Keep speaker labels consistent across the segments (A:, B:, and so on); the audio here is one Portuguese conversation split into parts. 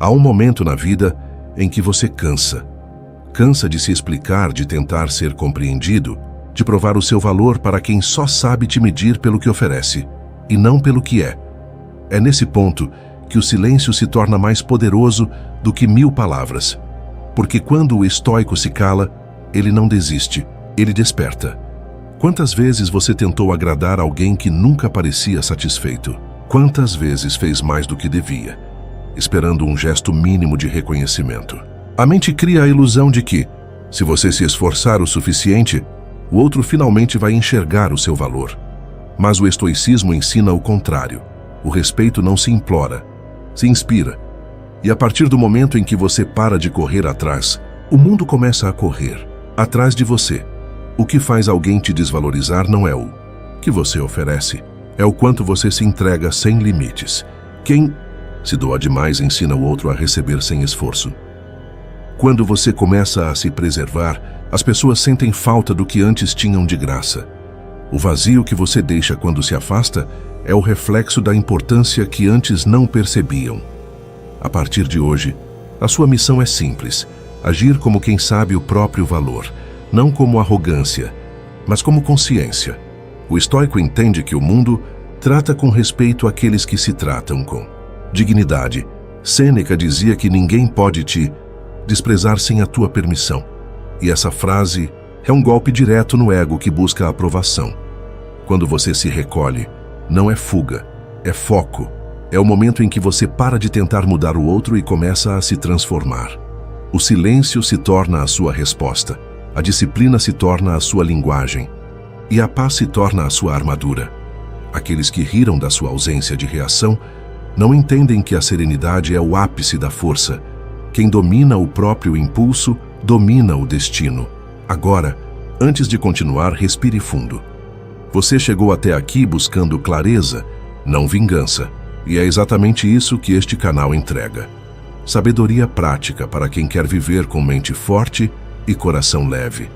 A: Há um momento na vida em que você cansa. Cansa de se explicar, de tentar ser compreendido, de provar o seu valor para quem só sabe te medir pelo que oferece, e não pelo que é. É nesse ponto que o silêncio se torna mais poderoso do que 1000 palavras. Porque quando o estoico se cala, ele não desiste, ele desperta. Quantas vezes você tentou agradar alguém que nunca parecia satisfeito? Quantas vezes fez mais do que devia, esperando um gesto mínimo de reconhecimento? A mente cria a ilusão de que, se você se esforçar o suficiente, o outro finalmente vai enxergar o seu valor. Mas o estoicismo ensina o contrário. O respeito não se implora, se inspira. E a partir do momento em que você para de correr atrás, o mundo começa a correr atrás de você. O que faz alguém te desvalorizar não é o que você oferece, é o quanto você se entrega sem limites. Quem se doa demais ensina o outro a receber sem esforço. Quando você começa a se preservar, as pessoas sentem falta do que antes tinham de graça. O vazio que você deixa quando se afasta é o reflexo da importância que antes não percebiam. A partir de hoje, a sua missão é simples: agir como quem sabe o próprio valor, não como arrogância, mas como consciência. O estoico entende que o mundo trata com respeito aqueles que se tratam com dignidade. Sêneca dizia que ninguém pode te desprezar sem a tua permissão. E essa frase é um golpe direto no ego que busca a aprovação. Quando você se recolhe, não é fuga, é foco. É o momento em que você para de tentar mudar o outro e começa a se transformar. O silêncio se torna a sua resposta, a disciplina se torna a sua linguagem e a paz se torna a sua armadura. Aqueles que riram da sua ausência de reação não entendem que a serenidade é o ápice da força. Quem domina o próprio impulso, domina o destino. Agora, antes de continuar, respire fundo. Você chegou até aqui buscando clareza, não vingança. E é exatamente isso que este canal entrega. Sabedoria prática para quem quer viver com mente forte e coração leve.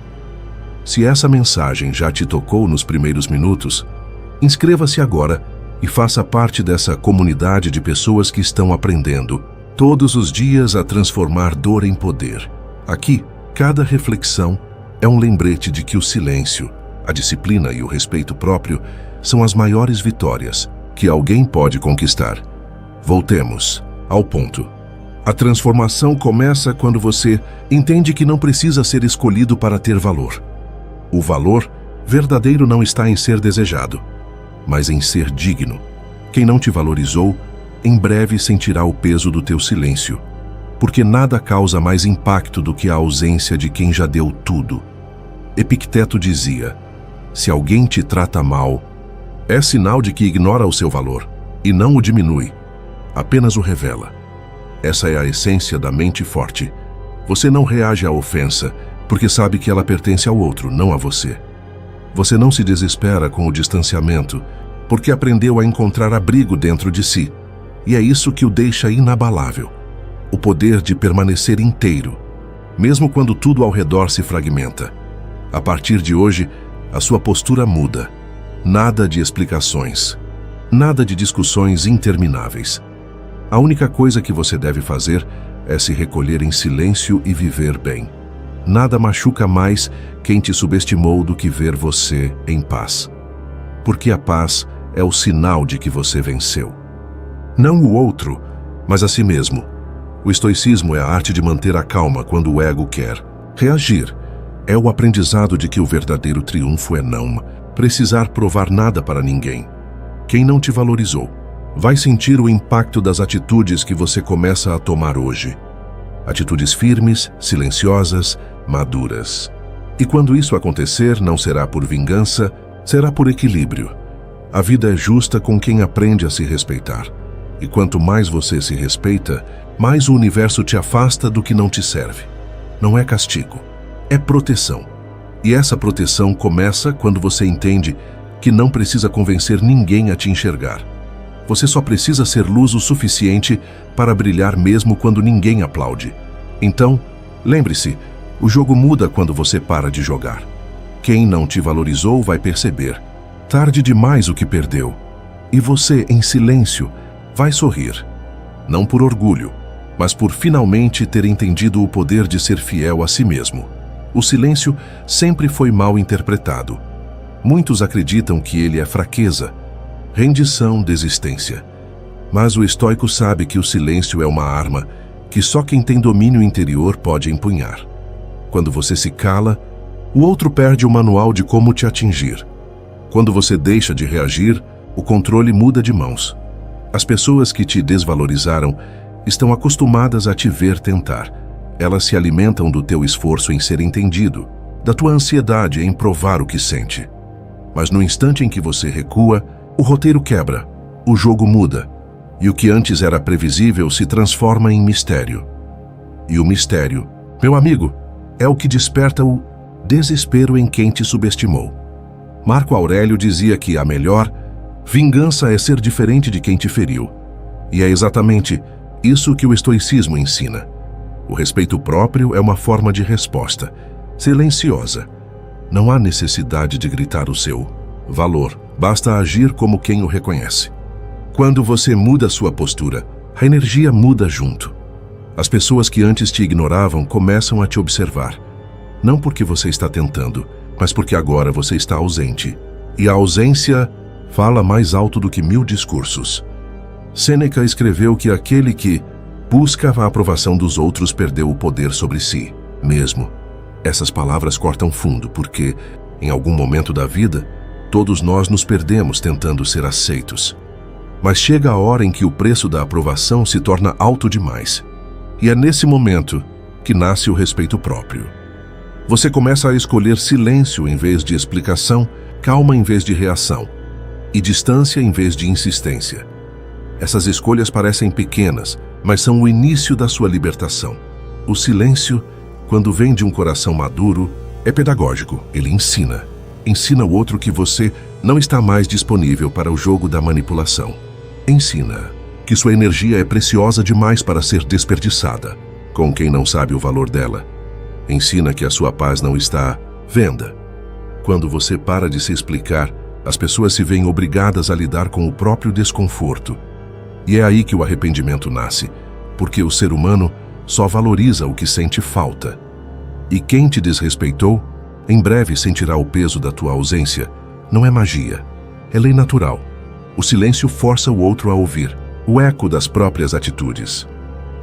A: Se essa mensagem já te tocou nos primeiros minutos, inscreva-se agora e faça parte dessa comunidade de pessoas que estão aprendendo todos os dias a transformar dor em poder. Aqui, cada reflexão é um lembrete de que o silêncio, a disciplina e o respeito próprio são as maiores vitórias que alguém pode conquistar. Voltemos ao ponto. A transformação começa quando você entende que não precisa ser escolhido para ter valor. O valor verdadeiro não está em ser desejado, mas em ser digno. Quem não te valorizou, em breve sentirá o peso do teu silêncio, porque nada causa mais impacto do que a ausência de quem já deu tudo. Epicteto dizia: se alguém te trata mal, é sinal de que ignora o seu valor e não o diminui, apenas o revela. Essa é a essência da mente forte. Você não reage à ofensa porque sabe que ela pertence ao outro, não a você. Você não se desespera com o distanciamento porque aprendeu a encontrar abrigo dentro de si. E é isso que o deixa inabalável. O poder de permanecer inteiro, mesmo quando tudo ao redor se fragmenta. A partir de hoje, a sua postura muda. Nada de explicações, nada de discussões intermináveis. A única coisa que você deve fazer é se recolher em silêncio e viver bem. Nada machuca mais quem te subestimou do que ver você em paz. Porque a paz é o sinal de que você venceu. Não o outro, mas a si mesmo. O estoicismo é a arte de manter a calma quando o ego quer reagir. É o aprendizado de que o verdadeiro triunfo é não precisar provar nada para ninguém. Quem não te valorizou vai sentir o impacto das atitudes que você começa a tomar hoje. Atitudes firmes, silenciosas, maduras. E quando isso acontecer, não será por vingança, será por equilíbrio. A vida é justa com quem aprende a se respeitar. E quanto mais você se respeita, mais o universo te afasta do que não te serve. Não é castigo, é proteção. E essa proteção começa quando você entende que não precisa convencer ninguém a te enxergar. Você só precisa ser luz o suficiente para brilhar mesmo quando ninguém aplaude. Então, lembre-se, o jogo muda quando você para de jogar. Quem não te valorizou vai perceber, tarde demais, o que perdeu. E você, em silêncio, vai sorrir. Não por orgulho, mas por finalmente ter entendido o poder de ser fiel a si mesmo. O silêncio sempre foi mal interpretado. Muitos acreditam que ele é fraqueza, rendição, desistência. Mas o estoico sabe que o silêncio é uma arma que só quem tem domínio interior pode empunhar. Quando você se cala, o outro perde o manual de como te atingir. Quando você deixa de reagir, o controle muda de mãos. As pessoas que te desvalorizaram estão acostumadas a te ver tentar. Elas se alimentam do teu esforço em ser entendido, da tua ansiedade em provar o que sente. Mas no instante em que você recua, o roteiro quebra, o jogo muda, e o que antes era previsível se transforma em mistério. E o mistério, meu amigo, é o que desperta o desespero em quem te subestimou. Marco Aurélio dizia que a melhor vingança é ser diferente de quem te feriu. E é exatamente isso que o estoicismo ensina. O respeito próprio é uma forma de resposta, silenciosa. Não há necessidade de gritar o seu valor, basta agir como quem o reconhece. Quando você muda sua postura, a energia muda junto. As pessoas que antes te ignoravam começam a te observar. Não porque você está tentando, mas porque agora você está ausente. E a ausência fala mais alto do que 1000 discursos. Sêneca escreveu que aquele que busca a aprovação dos outros perdeu o poder sobre si mesmo. Essas palavras cortam fundo porque, em algum momento da vida, todos nós nos perdemos tentando ser aceitos. Mas chega a hora em que o preço da aprovação se torna alto demais. E é nesse momento que nasce o respeito próprio. Você começa a escolher silêncio em vez de explicação, calma em vez de reação, e distância em vez de insistência. Essas escolhas parecem pequenas, mas são o início da sua libertação. O silêncio, quando vem de um coração maduro, é pedagógico. Ele ensina. Ensina o outro que você não está mais disponível para o jogo da manipulação. Ensina que sua energia é preciosa demais para ser desperdiçada com quem não sabe o valor dela. Ensina que a sua paz não está à venda. Quando você para de se explicar, as pessoas se veem obrigadas a lidar com o próprio desconforto. E é aí que o arrependimento nasce, porque o ser humano só valoriza o que sente falta. E quem te desrespeitou, em breve sentirá o peso da tua ausência. Não é magia, é lei natural. O silêncio força o outro a ouvir, o eco das próprias atitudes.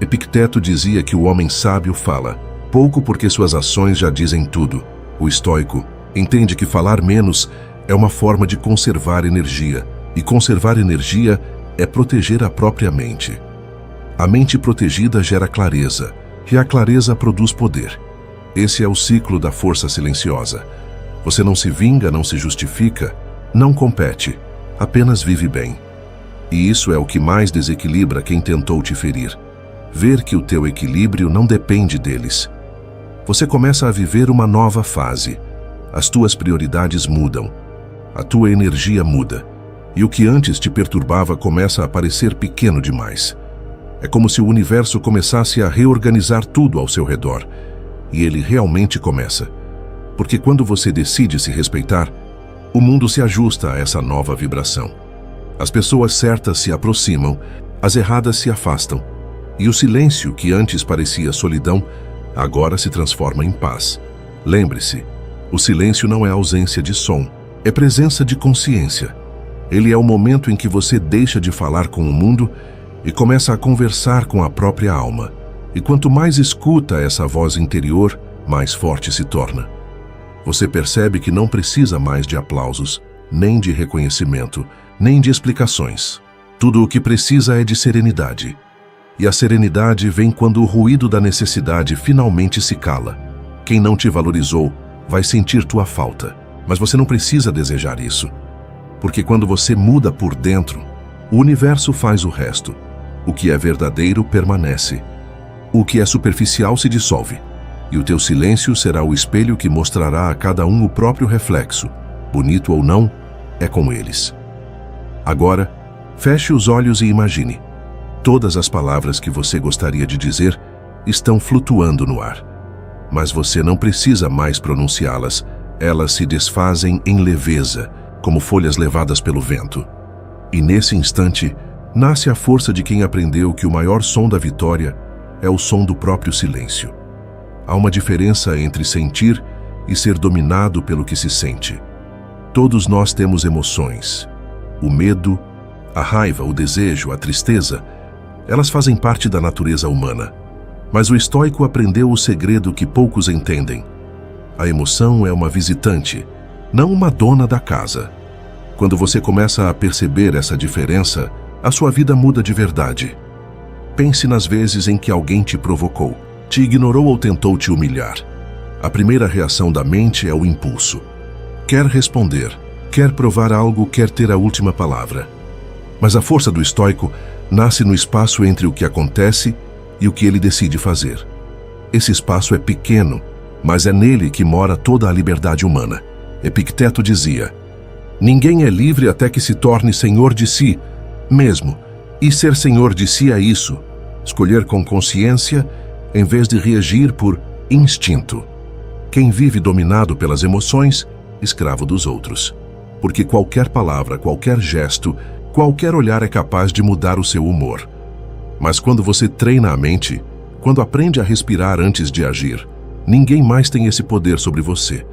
A: Epicteto dizia que o homem sábio fala pouco porque suas ações já dizem tudo. O estoico entende que falar menos é uma forma de conservar energia, e conservar energia é proteger a própria mente. A mente protegida gera clareza, e a clareza produz poder. Esse é o ciclo da força silenciosa. Você não se vinga, não se justifica, não compete, apenas vive bem. E isso é o que mais desequilibra quem tentou te ferir. Ver que o teu equilíbrio não depende deles. Você começa a viver uma nova fase. As tuas prioridades mudam. A tua energia muda. E o que antes te perturbava começa a parecer pequeno demais. É como se o universo começasse a reorganizar tudo ao seu redor. E ele realmente começa. Porque quando você decide se respeitar, o mundo se ajusta a essa nova vibração. As pessoas certas se aproximam, as erradas se afastam. E o silêncio, que antes parecia solidão, agora se transforma em paz. Lembre-se, o silêncio não é ausência de som, é presença de consciência. Ele é o momento em que você deixa de falar com o mundo e começa a conversar com a própria alma. E quanto mais escuta essa voz interior, mais forte se torna. Você percebe que não precisa mais de aplausos, nem de reconhecimento, nem de explicações. Tudo o que precisa é de serenidade. E a serenidade vem quando o ruído da necessidade finalmente se cala. Quem não te valorizou vai sentir tua falta, mas você não precisa desejar isso. Porque quando você muda por dentro, o universo faz o resto. O que é verdadeiro permanece. O que é superficial se dissolve. E o teu silêncio será o espelho que mostrará a cada um o próprio reflexo. Bonito ou não, é com eles. Agora, feche os olhos e imagine. Todas as palavras que você gostaria de dizer estão flutuando no ar. Mas você não precisa mais pronunciá-las. Elas se desfazem em leveza, como folhas levadas pelo vento. E nesse instante, nasce a força de quem aprendeu que o maior som da vitória é o som do próprio silêncio. Há uma diferença entre sentir e ser dominado pelo que se sente. Todos nós temos emoções. O medo, a raiva, o desejo, a tristeza, elas fazem parte da natureza humana. Mas o estoico aprendeu o segredo que poucos entendem. A emoção é uma visitante, não uma dona da casa. Quando você começa a perceber essa diferença, a sua vida muda de verdade. Pense nas vezes em que alguém te provocou, te ignorou ou tentou te humilhar. A primeira reação da mente é o impulso. Quer responder, quer provar algo, quer ter a última palavra. Mas a força do estoico nasce no espaço entre o que acontece e o que ele decide fazer. Esse espaço é pequeno, mas é nele que mora toda a liberdade humana. Epicteto dizia: ninguém é livre até que se torne senhor de si mesmo. E ser senhor de si é isso: escolher com consciência em vez de reagir por instinto. Quem vive dominado pelas emoções, escravo dos outros. Porque qualquer palavra, qualquer gesto, qualquer olhar é capaz de mudar o seu humor. Mas quando você treina a mente, quando aprende a respirar antes de agir, ninguém mais tem esse poder sobre você.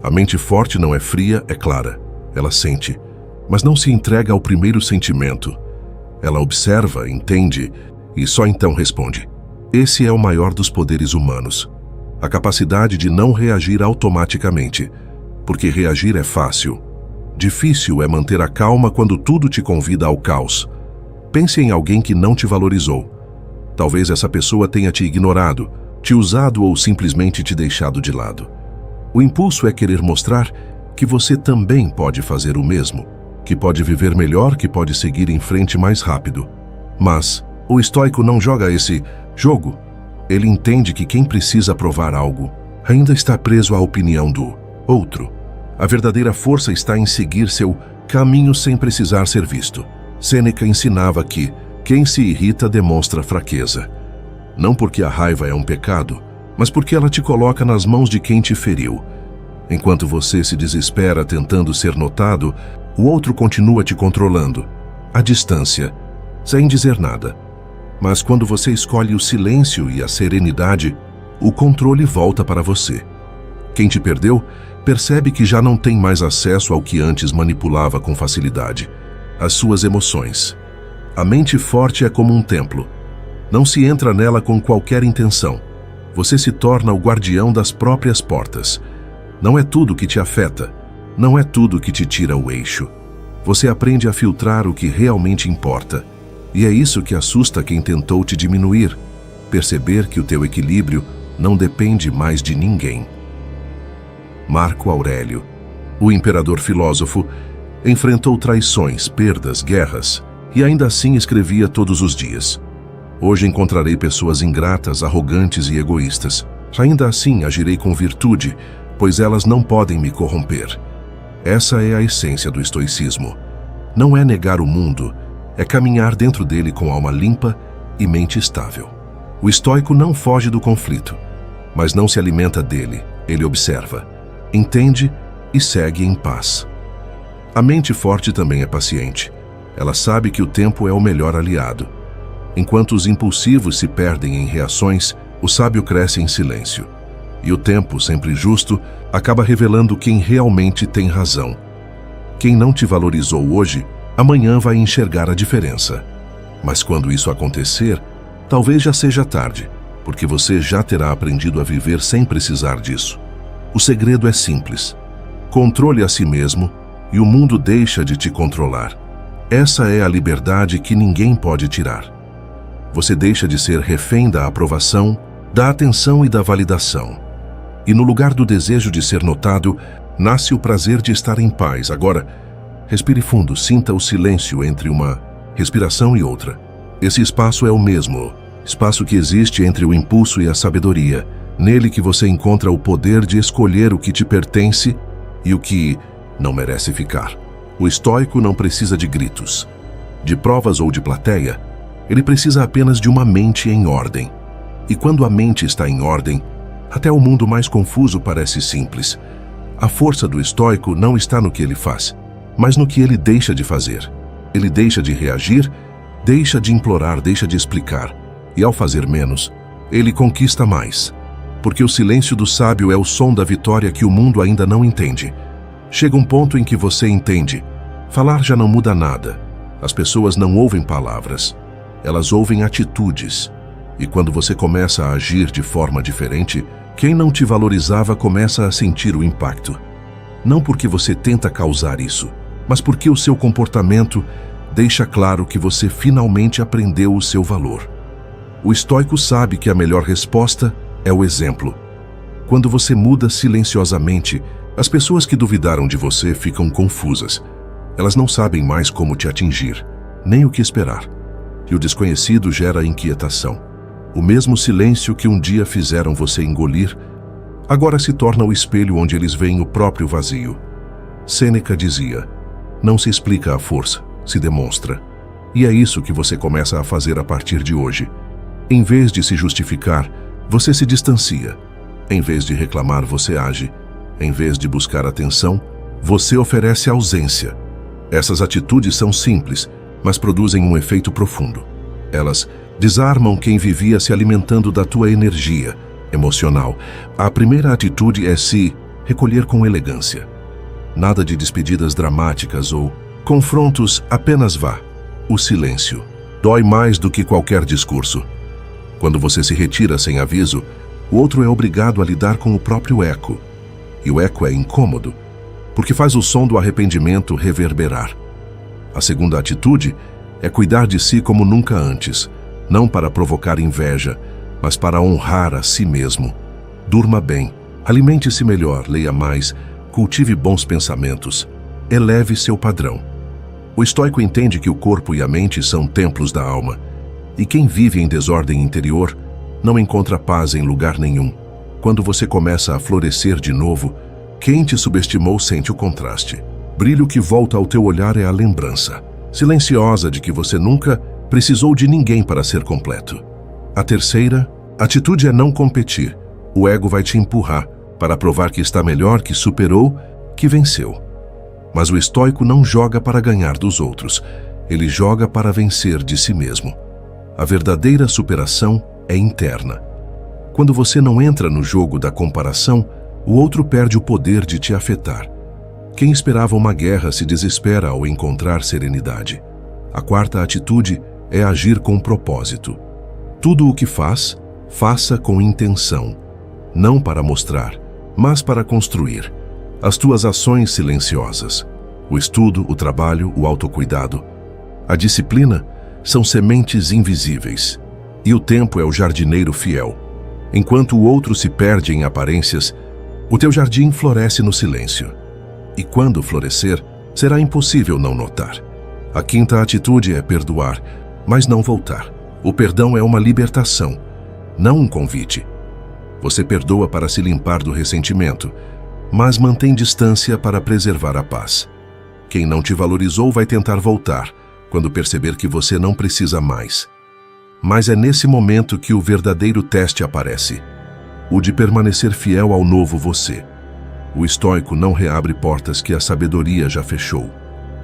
A: A mente forte não é fria, é clara. Ela sente, mas não se entrega ao primeiro sentimento. Ela observa, entende e só então responde. Esse é o maior dos poderes humanos. A capacidade de não reagir automaticamente, porque reagir é fácil. Difícil é manter a calma quando tudo te convida ao caos. Pense em alguém que não te valorizou. Talvez essa pessoa tenha te ignorado, te usado ou simplesmente te deixado de lado. O impulso é querer mostrar que você também pode fazer o mesmo, que pode viver melhor, que pode seguir em frente mais rápido. Mas o estoico não joga esse jogo. Ele entende que quem precisa provar algo ainda está preso à opinião do outro. A verdadeira força está em seguir seu caminho sem precisar ser visto. Sêneca ensinava que quem se irrita demonstra fraqueza. Não porque a raiva é um pecado, mas porque ela te coloca nas mãos de quem te feriu. Enquanto você se desespera tentando ser notado, o outro continua te controlando, à distância, sem dizer nada. Mas quando você escolhe o silêncio e a serenidade, o controle volta para você. Quem te perdeu percebe que já não tem mais acesso ao que antes manipulava com facilidade, as suas emoções. A mente forte é como um templo. Não se entra nela com qualquer intenção. Você se torna o guardião das próprias portas. Não é tudo que te afeta, não é tudo que te tira o eixo. Você aprende a filtrar o que realmente importa. E é isso que assusta quem tentou te diminuir. Perceber que o teu equilíbrio não depende mais de ninguém. Marco Aurélio, o imperador filósofo, enfrentou traições, perdas, guerras, e ainda assim escrevia todos os dias. Hoje encontrarei pessoas ingratas, arrogantes e egoístas. Ainda assim agirei com virtude, pois elas não podem me corromper. Essa é a essência do estoicismo. Não é negar o mundo, é caminhar dentro dele com alma limpa e mente estável. O estoico não foge do conflito, mas não se alimenta dele. Ele observa, entende e segue em paz. A mente forte também é paciente. Ela sabe que o tempo é o melhor aliado. Enquanto os impulsivos se perdem em reações, o sábio cresce em silêncio. E o tempo, sempre justo, acaba revelando quem realmente tem razão. Quem não te valorizou hoje, amanhã vai enxergar a diferença. Mas quando isso acontecer, talvez já seja tarde, porque você já terá aprendido a viver sem precisar disso. O segredo é simples. Controle a si mesmo e o mundo deixa de te controlar. Essa é a liberdade que ninguém pode tirar. Você deixa de ser refém da aprovação, da atenção e da validação. E no lugar do desejo de ser notado, nasce o prazer de estar em paz. Agora, respire fundo, sinta o silêncio entre uma respiração e outra. Esse espaço é o mesmo, espaço que existe entre o impulso e a sabedoria. Nele que você encontra o poder de escolher o que te pertence e o que não merece ficar. O estoico não precisa de gritos, de provas ou de plateia. Ele precisa apenas de uma mente em ordem. E quando a mente está em ordem, até o mundo mais confuso parece simples. A força do estoico não está no que ele faz, mas no que ele deixa de fazer. Ele deixa de reagir, deixa de implorar, deixa de explicar. E ao fazer menos, ele conquista mais. Porque o silêncio do sábio é o som da vitória que o mundo ainda não entende. Chega um ponto em que você entende. Falar já não muda nada. As pessoas não ouvem palavras. Elas ouvem atitudes. E quando você começa a agir de forma diferente, quem não te valorizava começa a sentir o impacto. Não porque você tenta causar isso, mas porque o seu comportamento deixa claro que você finalmente aprendeu o seu valor. O estoico sabe que a melhor resposta é o exemplo. Quando você muda silenciosamente, as pessoas que duvidaram de você ficam confusas. Elas não sabem mais como te atingir, nem o que esperar. E o desconhecido gera inquietação. O mesmo silêncio que um dia fizeram você engolir, agora se torna o espelho onde eles veem o próprio vazio. Sêneca dizia: não se explica a força, se demonstra. E é isso que você começa a fazer a partir de hoje. Em vez de se justificar, você se distancia. Em vez de reclamar, você age. Em vez de buscar atenção, você oferece ausência. Essas atitudes são simples, mas produzem um efeito profundo. Elas desarmam quem vivia se alimentando da tua energia emocional. A primeira atitude é se recolher com elegância. Nada de despedidas dramáticas ou confrontos, apenas vá. O silêncio dói mais do que qualquer discurso. Quando você se retira sem aviso, o outro é obrigado a lidar com o próprio eco. E o eco é incômodo, porque faz o som do arrependimento reverberar. A segunda atitude é cuidar de si como nunca antes, não para provocar inveja, mas para honrar a si mesmo. Durma bem, alimente-se melhor, leia mais, cultive bons pensamentos, eleve seu padrão. O estoico entende que o corpo e a mente são templos da alma, e quem vive em desordem interior não encontra paz em lugar nenhum. Quando você começa a florescer de novo, quem te subestimou sente o contraste. Brilho que volta ao teu olhar é a lembrança silenciosa de que você nunca precisou de ninguém para ser completo. A terceira atitude é não competir. O ego vai te empurrar para provar que está melhor, que superou, que venceu. Mas o estoico não joga para ganhar dos outros. Ele joga para vencer de si mesmo. A verdadeira superação é interna. Quando você não entra no jogo da comparação, o outro perde o poder de te afetar. Quem esperava uma guerra se desespera ao encontrar serenidade. A quarta atitude é agir com propósito. Tudo o que faz, faça com intenção. Não para mostrar, mas para construir. As tuas ações silenciosas, o estudo, o trabalho, o autocuidado, a disciplina são sementes invisíveis. E o tempo é o jardineiro fiel. Enquanto o outro se perde em aparências, o teu jardim floresce no silêncio. E quando florescer, será impossível não notar. A quinta atitude é perdoar, mas não voltar. O perdão é uma libertação, não um convite. Você perdoa para se limpar do ressentimento, mas mantém distância para preservar a paz. Quem não te valorizou vai tentar voltar, quando perceber que você não precisa mais. Mas é nesse momento que o verdadeiro teste aparece, o de permanecer fiel ao novo você. O estoico não reabre portas que a sabedoria já fechou.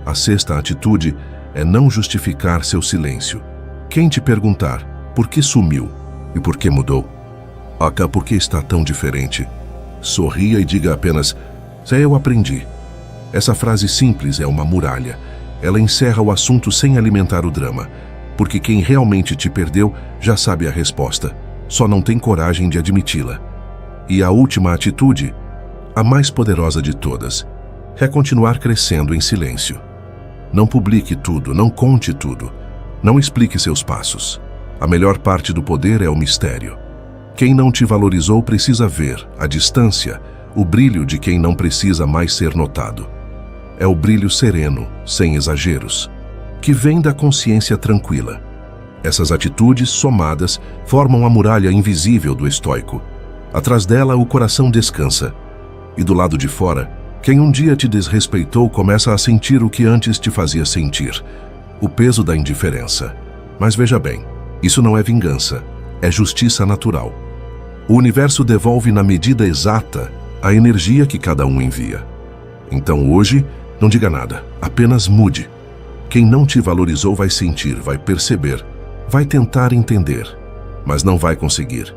A: A sexta atitude é não justificar seu silêncio. Quem te perguntar por que sumiu e por que mudou, por que está tão diferente, sorria e diga apenas: eu aprendi. Essa frase simples é uma muralha. Ela encerra o assunto sem alimentar o drama, porque quem realmente te perdeu já sabe a resposta, só não tem coragem de admiti-la. E a última atitude, a mais poderosa de todas, é continuar crescendo em silêncio. Não publique tudo, não conte tudo, não explique seus passos. A melhor parte do poder é o mistério. Quem não te valorizou precisa ver, à distância, o brilho de quem não precisa mais ser notado. É o brilho sereno, sem exageros, que vem da consciência tranquila. Essas atitudes, somadas, formam a muralha invisível do estoico. Atrás dela, o coração descansa. E do lado de fora, quem um dia te desrespeitou começa a sentir o que antes te fazia sentir, o peso da indiferença. Mas veja bem, isso não é vingança, é justiça natural. O universo devolve na medida exata a energia que cada um envia. Então hoje, não diga nada, apenas mude. Quem não te valorizou vai sentir, vai perceber, vai tentar entender. mas não vai conseguir.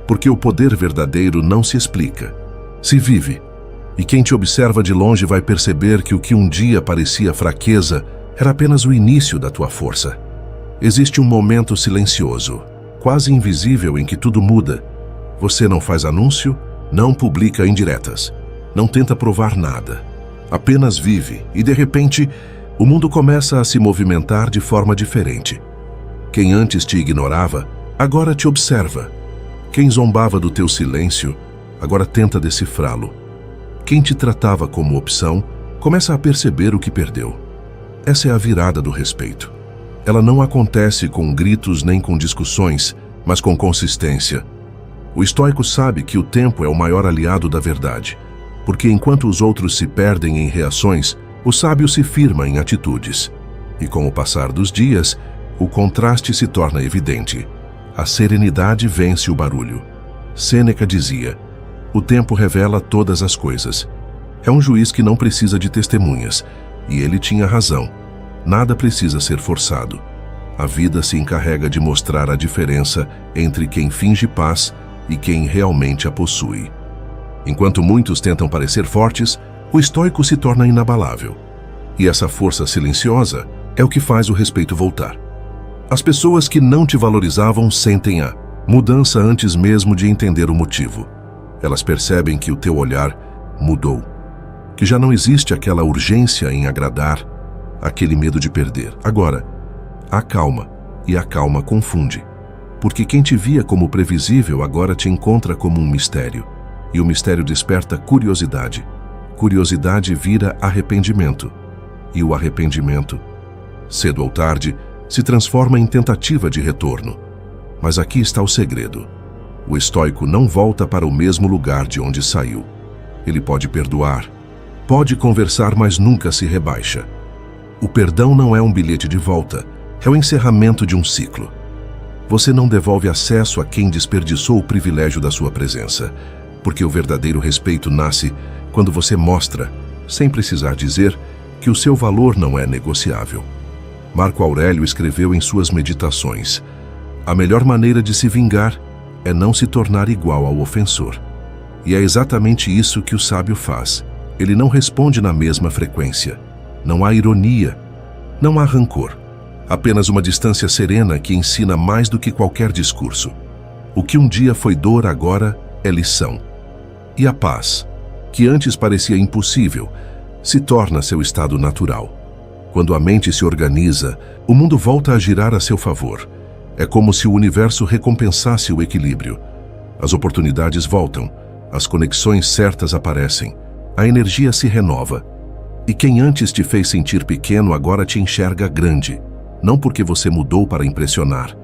A: Porque o poder verdadeiro não se explica, se vive. E quem te observa de longe vai perceber que o que um dia parecia fraqueza era apenas o início da tua força. Existe um momento silencioso, quase invisível, em que tudo muda. Você não faz anúncio, não publica indiretas, não tenta provar nada. Apenas vive e, de repente, o mundo começa a se movimentar de forma diferente. Quem antes te ignorava, agora te observa. Quem zombava do teu silêncio, agora tenta decifrá-lo. Quem te tratava como opção, começa a perceber o que perdeu. Essa é a virada do respeito. Ela não acontece com gritos nem com discussões, mas com consistência. O estoico sabe que o tempo é o maior aliado da verdade, porque enquanto os outros se perdem em reações, o sábio se firma em atitudes. E com o passar dos dias, o contraste se torna evidente. A serenidade vence o barulho. Sêneca dizia: o tempo revela todas as coisas. É um juiz que não precisa de testemunhas, e ele tinha razão. Nada precisa ser forçado. A vida se encarrega de mostrar a diferença entre quem finge paz e quem realmente a possui. Enquanto muitos tentam parecer fortes, o estoico se torna inabalável. E essa força silenciosa é o que faz o respeito voltar. As pessoas que não te valorizavam sentem a mudança antes mesmo de entender o motivo. Elas percebem que o teu olhar mudou, que já não existe aquela urgência em agradar, aquele medo de perder. Agora, há calma, e a calma confunde, porque quem te via como previsível agora te encontra como um mistério, e o mistério desperta curiosidade. Curiosidade vira arrependimento, e o arrependimento, cedo ou tarde, se transforma em tentativa de retorno. Mas aqui está o segredo. O estoico não volta para o mesmo lugar de onde saiu. Ele pode perdoar, pode conversar, mas nunca se rebaixa. O perdão não é um bilhete de volta, é o encerramento de um ciclo. Você não devolve acesso a quem desperdiçou o privilégio da sua presença, porque o verdadeiro respeito nasce quando você mostra, sem precisar dizer, que o seu valor não é negociável. Marco Aurélio escreveu em suas meditações: a melhor maneira de se vingar é não se tornar igual ao ofensor. E é exatamente isso que o sábio faz. Ele não responde na mesma frequência. Não há ironia, não há rancor. Apenas uma distância serena que ensina mais do que qualquer discurso. O que um dia foi dor agora é lição. E a paz, que antes parecia impossível, se torna seu estado natural. Quando a mente se organiza, o mundo volta a girar a seu favor. É como se o universo recompensasse o equilíbrio. As oportunidades voltam, as conexões certas aparecem, a energia se renova. E quem antes te fez sentir pequeno agora te enxerga grande, não porque você mudou para impressionar,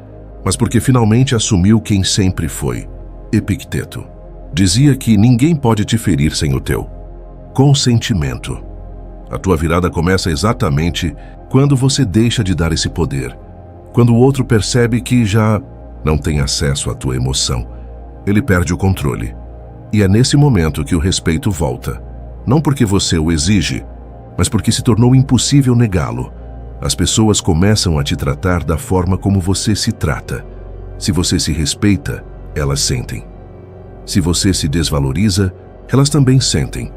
A: mas porque finalmente assumiu quem sempre foi. Epicteto dizia que ninguém pode te ferir sem o teu consentimento. A tua virada começa exatamente quando você deixa de dar esse poder. Quando o outro percebe que já não tem acesso à tua emoção, ele perde o controle. E é nesse momento que o respeito volta. Não porque você o exige, mas porque se tornou impossível negá-lo. As pessoas começam a te tratar da forma como você se trata. Se você se respeita, elas sentem. Se você se desvaloriza, elas também sentem.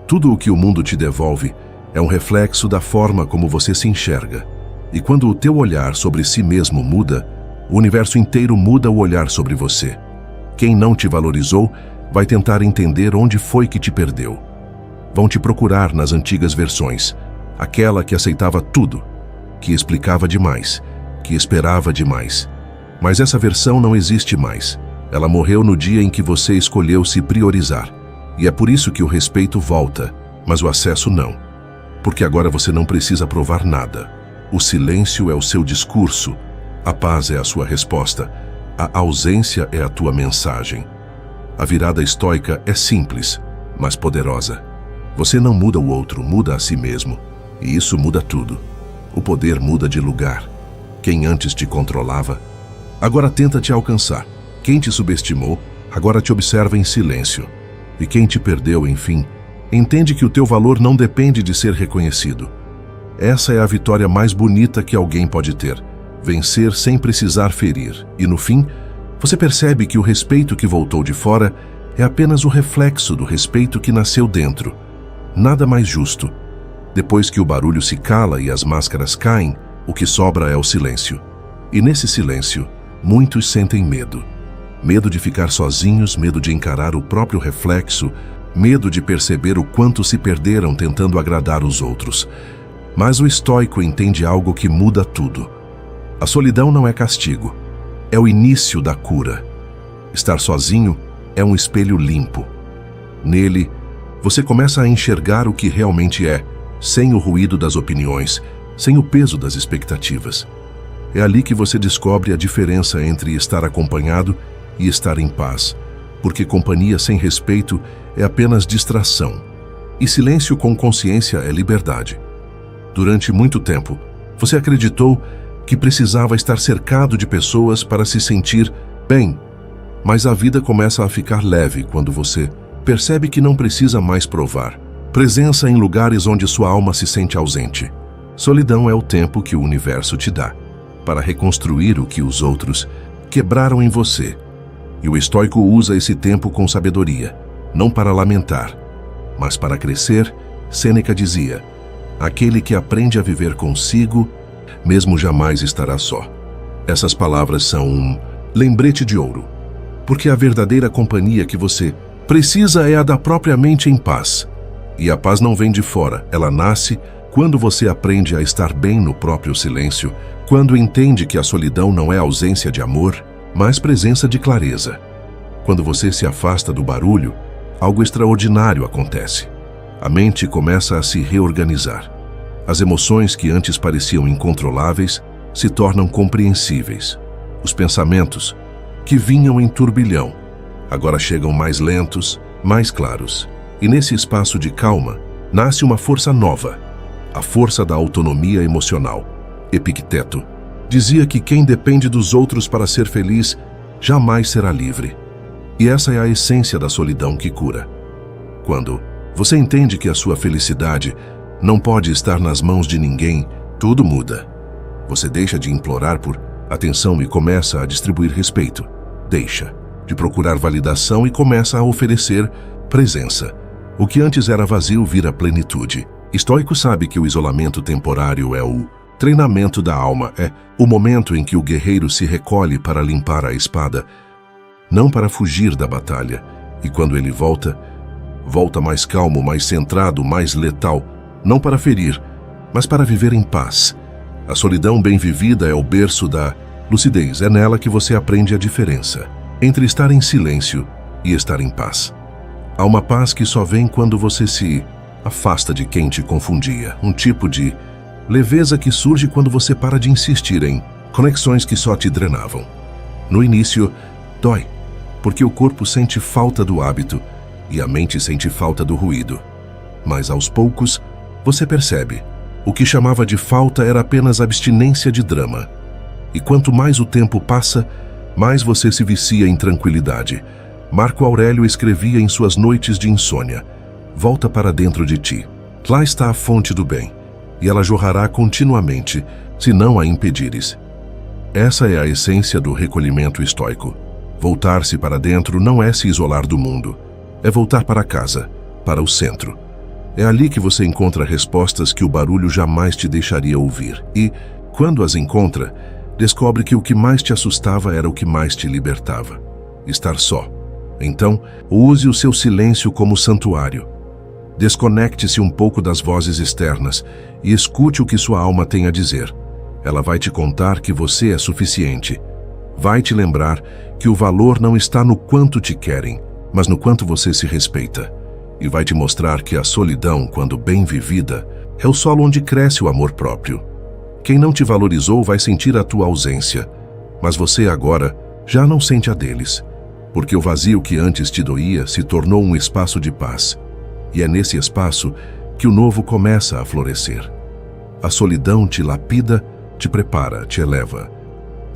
A: Tudo o que o mundo te devolve é um reflexo da forma como você se enxerga. E quando o teu olhar sobre si mesmo muda, o universo inteiro muda o olhar sobre você. Quem não te valorizou vai tentar entender onde foi que te perdeu. Vão te procurar nas antigas versões, aquela que aceitava tudo, que explicava demais, que esperava demais. Mas essa versão não existe mais. Ela morreu no dia em que você escolheu se priorizar. E é por isso que o respeito volta, mas o acesso não. Porque agora você não precisa provar nada. O silêncio é o seu discurso, a paz é a sua resposta, a ausência é a tua mensagem. A virada estoica é simples, mas poderosa. Você não muda o outro, muda a si mesmo. E isso muda tudo. O poder muda de lugar. Quem antes te controlava, agora tenta te alcançar. Quem te subestimou, agora te observa em silêncio. E quem te perdeu, enfim, entende que o teu valor não depende de ser reconhecido. Essa é a vitória mais bonita que alguém pode ter. Vencer sem precisar ferir. E no fim, Você percebe que o respeito que voltou de fora é apenas o reflexo do respeito que nasceu dentro. Nada mais justo. Depois que o barulho se cala e as máscaras caem, o que sobra é o silêncio. E nesse silêncio, muitos sentem medo. Medo de ficar sozinhos, medo de encarar o próprio reflexo, medo de perceber o quanto se perderam tentando agradar os outros. Mas o estoico entende algo que muda tudo. A solidão não é castigo, é o início da cura. Estar sozinho é um espelho limpo. Nele, você começa a enxergar o que realmente é, sem o ruído das opiniões, sem o peso das expectativas. É ali que você descobre a diferença entre estar acompanhado e estar em paz, porque companhia sem respeito é apenas distração, e silêncio com consciência é liberdade. Durante muito tempo, você acreditou que precisava estar cercado de pessoas para se sentir bem, mas a vida começa a ficar leve quando você percebe que não precisa mais provar presença em lugares onde sua alma se sente ausente. Solidão é o tempo que o universo te dá para reconstruir o que os outros quebraram em você. E o estoico usa esse tempo com sabedoria, não para lamentar, mas para crescer. Sêneca dizia: aquele que aprende a viver consigo, mesmo jamais estará só. Essas palavras são um lembrete de ouro, porque a verdadeira companhia que você precisa é a da própria mente em paz. E a paz não vem de fora, ela nasce quando você aprende a estar bem no próprio silêncio, quando entende que a solidão não é ausência de amor, mas presença de clareza. Quando você se afasta do barulho, algo extraordinário acontece. A mente começa a se reorganizar. As emoções que antes pareciam incontroláveis se tornam compreensíveis. Os pensamentos, que vinham em turbilhão, agora chegam mais lentos, mais claros. E nesse espaço de calma, nasce uma força nova, a força da autonomia emocional. Epicteto dizia que quem depende dos outros para ser feliz jamais será livre. E essa é a essência da solidão que cura. Quando você entende que a sua felicidade não pode estar nas mãos de ninguém, tudo muda. Você deixa de implorar por atenção e começa a distribuir respeito. Deixa de procurar validação e começa a oferecer presença. O que antes era vazio vira plenitude. Estoico sabe que o isolamento temporário é o treinamento da alma, é o momento em que o guerreiro se recolhe para limpar a espada, não para fugir da batalha. E quando ele volta mais calmo, mais centrado, mais letal, não para ferir, mas para viver em paz. A solidão bem vivida é o berço da lucidez. É nela que você aprende a diferença entre estar em silêncio e estar em paz. Há uma paz que só vem quando você se afasta de quem te confundia, um tipo de leveza que surge quando você para de insistir em conexões que só te drenavam. No início, dói, porque o corpo sente falta do hábito e a mente sente falta do ruído. Mas aos poucos, você percebe, o que chamava de falta era apenas abstinência de drama. E quanto mais o tempo passa, mais você se vicia em tranquilidade. Marco Aurélio escrevia em suas noites de insônia: volta para dentro de ti. Lá está a fonte do bem, e ela jorrará continuamente, se não a impedires. Essa é a essência do recolhimento estoico. Voltar-se para dentro não é se isolar do mundo, é voltar para casa, para o centro. É ali que você encontra respostas que o barulho jamais te deixaria ouvir. E, quando as encontra, descobre que o que mais te assustava era o que mais te libertava: estar só. Então, use o seu silêncio como santuário. Desconecte-se um pouco das vozes externas e escute o que sua alma tem a dizer. Ela vai te contar que você é suficiente. Vai te lembrar que o valor não está no quanto te querem, mas no quanto você se respeita. E vai te mostrar que a solidão, quando bem vivida, é o solo onde cresce o amor próprio. Quem não te valorizou vai sentir a tua ausência, mas você agora já não sente a deles, porque o vazio que antes te doía se tornou um espaço de paz. E é nesse espaço que o novo começa a florescer. A solidão te lapida, te prepara, te eleva.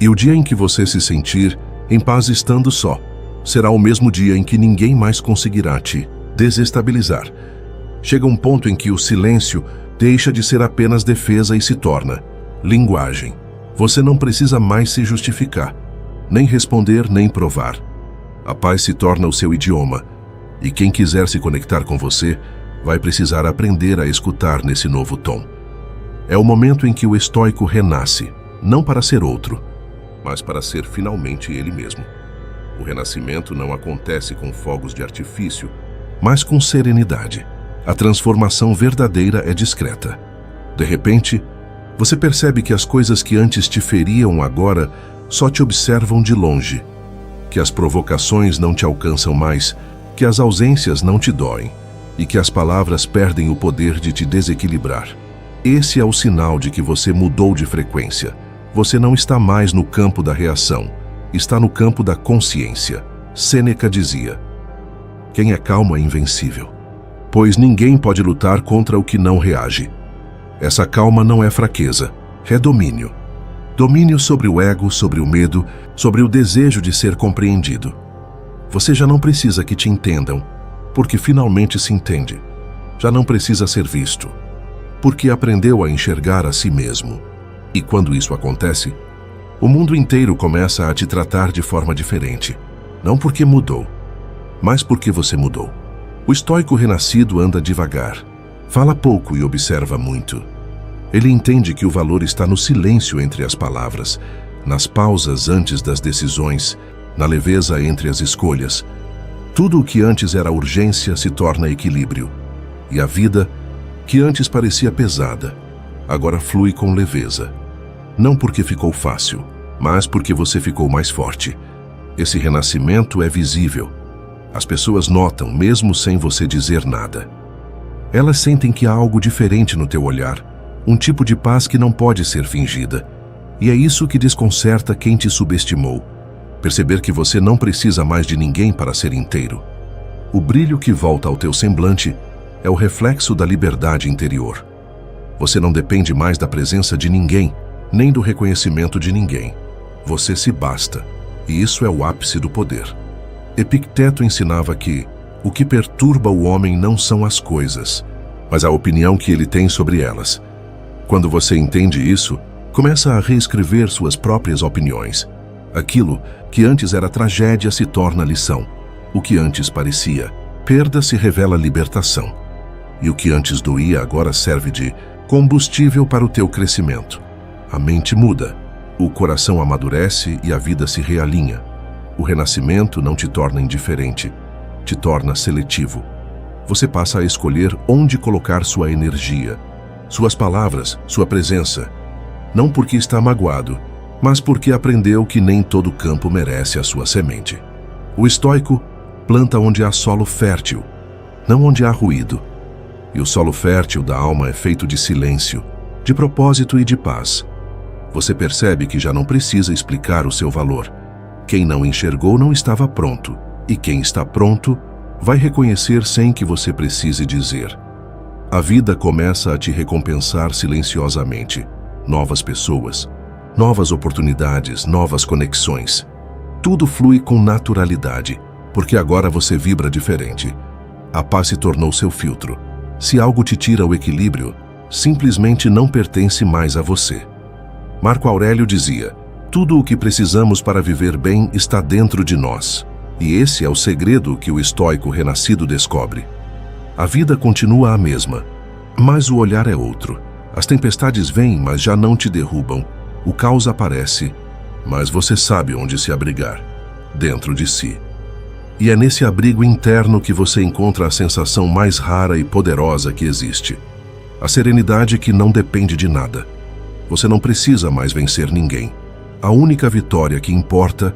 A: E o dia em que você se sentir em paz estando só, será o mesmo dia em que ninguém mais conseguirá te desestabilizar. Chega um ponto em que o silêncio deixa de ser apenas defesa e se torna linguagem. Você não precisa mais se justificar. nem responder, nem provar. A paz se torna o seu idioma, e quem quiser se conectar com você vai precisar aprender a escutar nesse novo tom. É o momento em que o estoico renasce, não para ser outro, mas para ser finalmente ele mesmo. O renascimento não acontece com fogos de artifício, mas com serenidade. A transformação verdadeira é discreta. De repente, você percebe que as coisas que antes te feriam agora só te observam de longe, que as provocações não te alcançam mais, que as ausências não te doem e que as palavras perdem o poder de te desequilibrar. Esse é o sinal de que você mudou de frequência. Você não está mais no campo da reação, está no campo da consciência. Sêneca dizia: quem é calmo é invencível, pois ninguém pode lutar contra o que não reage. Essa calma não é fraqueza, é domínio. Domínio sobre o ego, sobre o medo, sobre o desejo de ser compreendido. Você já não precisa que te entendam, porque finalmente se entende. Já não precisa ser visto, porque aprendeu a enxergar a si mesmo. E quando isso acontece, o mundo inteiro começa a te tratar de forma diferente. Não porque mudou, mas porque você mudou. O estoico renascido anda devagar, fala pouco e observa muito. Ele entende que o valor está no silêncio entre as palavras, nas pausas antes das decisões, na leveza entre as escolhas. Tudo o que antes era urgência se torna equilíbrio. E a vida, que antes parecia pesada, agora flui com leveza. Não porque ficou fácil, mas porque você ficou mais forte. Esse renascimento é visível. As pessoas notam, mesmo sem você dizer nada. Elas sentem que há algo diferente no teu olhar, um tipo de paz que não pode ser fingida. E é isso que desconcerta quem te subestimou. Perceber que você não precisa mais de ninguém para ser inteiro. O brilho que volta ao teu semblante é o reflexo da liberdade interior. Você não depende mais da presença de ninguém, nem do reconhecimento de ninguém. Você se basta, e isso é o ápice do poder. Epicteto ensinava que o que perturba o homem não são as coisas, mas a opinião que ele tem sobre elas. Quando você entende isso, começa a reescrever suas próprias opiniões. Aquilo que antes era tragédia se torna lição. O que antes parecia perda se revela libertação. E o que antes doía agora serve de combustível para o teu crescimento. A mente muda, o coração amadurece e a vida se realinha. O renascimento não te torna indiferente, te torna seletivo. Você passa a escolher onde colocar sua energia, suas palavras, sua presença. Não porque está magoado, mas porque aprendeu que nem todo campo merece a sua semente. O estoico planta onde há solo fértil, não onde há ruído. E o solo fértil da alma é feito de silêncio, de propósito e de paz. Você percebe que já não precisa explicar o seu valor. Quem não enxergou não estava pronto, e quem está pronto vai reconhecer sem que você precise dizer. A vida começa a te recompensar silenciosamente. Novas pessoas, novas oportunidades, novas conexões. Tudo flui com naturalidade, porque agora você vibra diferente. A paz se tornou seu filtro. Se algo te tira o equilíbrio, simplesmente não pertence mais a você. Marco Aurélio dizia: tudo o que precisamos para viver bem está dentro de nós. E esse é o segredo que o estoico renascido descobre. A vida continua a mesma, mas o olhar é outro. As tempestades vêm, mas já não te derrubam. O caos aparece, mas você sabe onde se abrigar, dentro de si. E é nesse abrigo interno que você encontra a sensação mais rara e poderosa que existe. A serenidade que não depende de nada. Você não precisa mais vencer ninguém. A única vitória que importa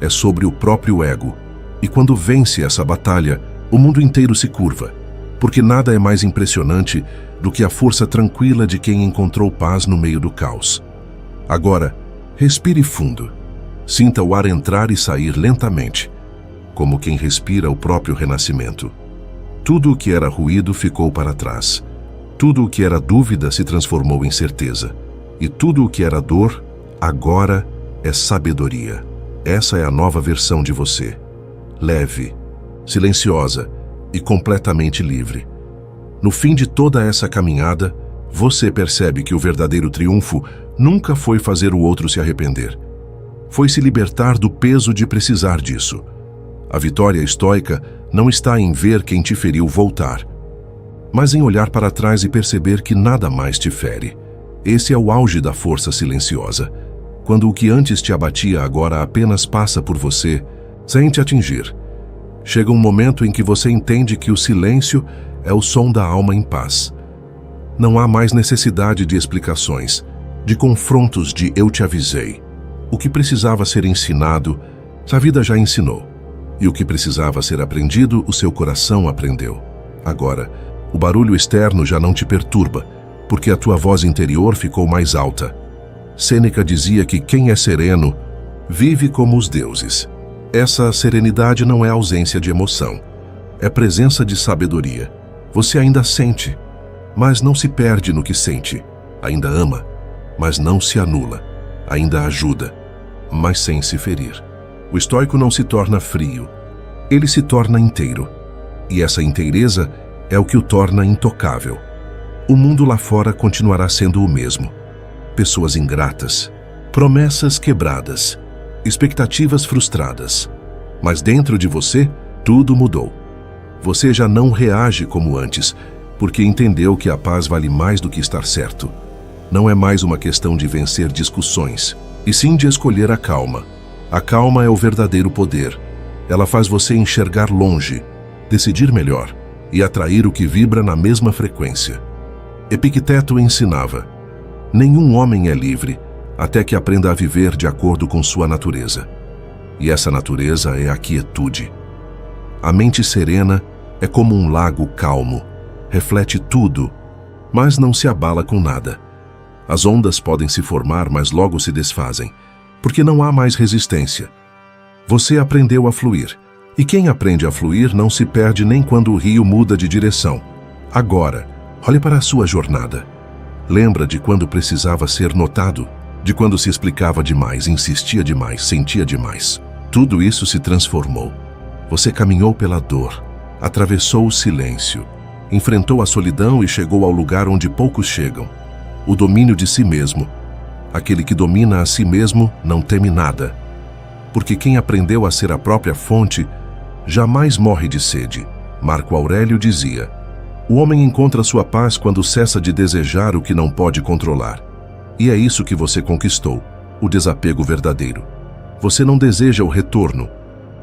A: é sobre o próprio ego. E quando vence essa batalha, o mundo inteiro se curva, porque nada é mais impressionante do que a força tranquila de quem encontrou paz no meio do caos. Agora, respire fundo. Sinta o ar entrar e sair lentamente, como quem respira o próprio renascimento. Tudo o que era ruído ficou para trás. Tudo o que era dúvida se transformou em certeza. E tudo o que era dor, agora é sabedoria. Essa é a nova versão de você. Leve, silenciosa e completamente livre. No fim de toda essa caminhada, você percebe que o verdadeiro triunfo nunca foi fazer o outro se arrepender. foi se libertar do peso de precisar disso. A vitória estoica não está em ver quem te feriu voltar, mas em olhar para trás e perceber que nada mais te fere. Esse é o auge da força silenciosa, quando o que antes te abatia agora apenas passa por você, sem te atingir. Chega um momento em que você entende que o silêncio é o som da alma em paz. Não há mais necessidade de explicações, de confrontos de eu te avisei. O que precisava ser ensinado, a vida já ensinou. E o que precisava ser aprendido, o seu coração aprendeu. Agora, o barulho externo já não te perturba, porque a tua voz interior ficou mais alta. Sêneca dizia que quem é sereno vive como os deuses. Essa serenidade não é ausência de emoção, é presença de sabedoria. Você ainda sente, mas não se perde no que sente. Ainda ama, mas não se anula. Ainda ajuda, mas sem se ferir. O estoico não se torna frio, ele se torna inteiro. E essa inteireza é o que o torna intocável. O mundo lá fora continuará sendo o mesmo. Pessoas ingratas, promessas quebradas, expectativas frustradas. Mas dentro de você, tudo mudou. Você já não reage como antes, porque entendeu que a paz vale mais do que estar certo. Não é mais uma questão de vencer discussões, e sim de escolher a calma. A calma é o verdadeiro poder. Ela faz você enxergar longe, decidir melhor e atrair o que vibra na mesma frequência. Epicteto ensinava: nenhum homem é livre até que aprenda a viver de acordo com sua natureza. E essa natureza é a quietude. A mente serena é como um lago calmo, reflete tudo, mas não se abala com nada. As ondas podem se formar, mas logo se desfazem, porque não há mais resistência. Você aprendeu a fluir, e quem aprende a fluir não se perde nem quando o rio muda de direção. Agora, olhe para a sua jornada. Lembra de quando precisava ser notado, de quando se explicava demais, insistia demais, sentia demais. Tudo isso se transformou. Você caminhou pela dor, atravessou o silêncio, enfrentou a solidão e chegou ao lugar onde poucos chegam. O domínio de si mesmo. Aquele que domina a si mesmo não teme nada, porque quem aprendeu a ser a própria fonte jamais morre de sede. Marco Aurélio dizia: o homem encontra sua paz quando cessa de desejar o que não pode controlar. E é isso que você conquistou, o desapego verdadeiro. Você não deseja o retorno,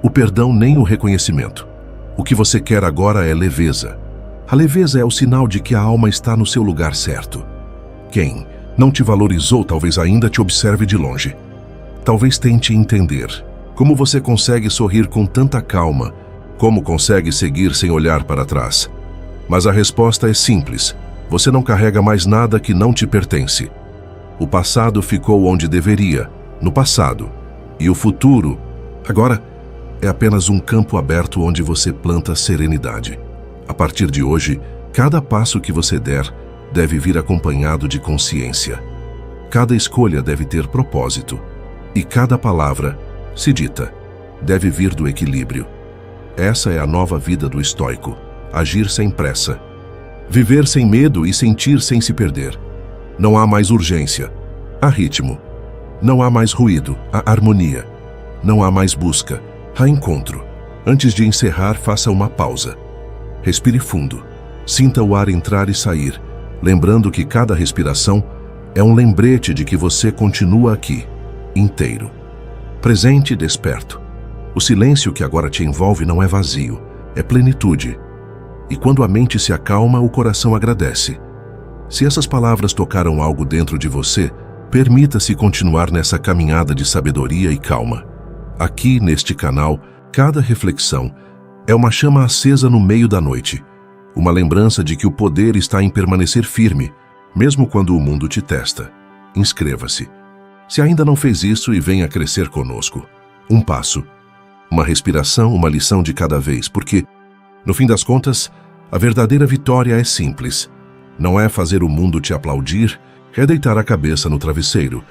A: o perdão nem o reconhecimento. O que você quer agora é leveza. A leveza é o sinal de que a alma está no seu lugar certo. Quem não te valorizou talvez ainda te observe de longe. Talvez tente entender como você consegue sorrir com tanta calma, como consegue seguir sem olhar para trás. Mas a resposta é simples: você não carrega mais nada que não te pertence. O passado ficou onde deveria, no passado. E o futuro, agora, é apenas um campo aberto onde você planta serenidade. A partir de hoje, cada passo que você der deve vir acompanhado de consciência. Cada escolha deve ter propósito. E cada palavra, se dita, deve vir do equilíbrio. Essa é a nova vida do estoico: agir sem pressa, viver sem medo e sentir sem se perder. Não há mais urgência, há ritmo. Não há mais ruído, há harmonia. Não há mais busca, há encontro. Antes de encerrar, faça uma pausa. Respire fundo. Sinta o ar entrar e sair, lembrando que cada respiração é um lembrete de que você continua aqui, inteiro, presente e desperto. O silêncio que agora te envolve não é vazio, é plenitude. E quando a mente se acalma, o coração agradece. Se essas palavras tocaram algo dentro de você, permita-se continuar nessa caminhada de sabedoria e calma. Aqui, neste canal, cada reflexão é uma chama acesa no meio da noite, uma lembrança de que o poder está em permanecer firme, mesmo quando o mundo te testa. Inscreva-se, se ainda não fez isso, e venha crescer conosco. Um passo, uma respiração, uma lição de cada vez, porque, no fim das contas, a verdadeira vitória é simples. Não é fazer o mundo te aplaudir, é deitar a cabeça no travesseiro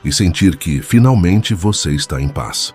A: e sentir que, finalmente, você está em paz.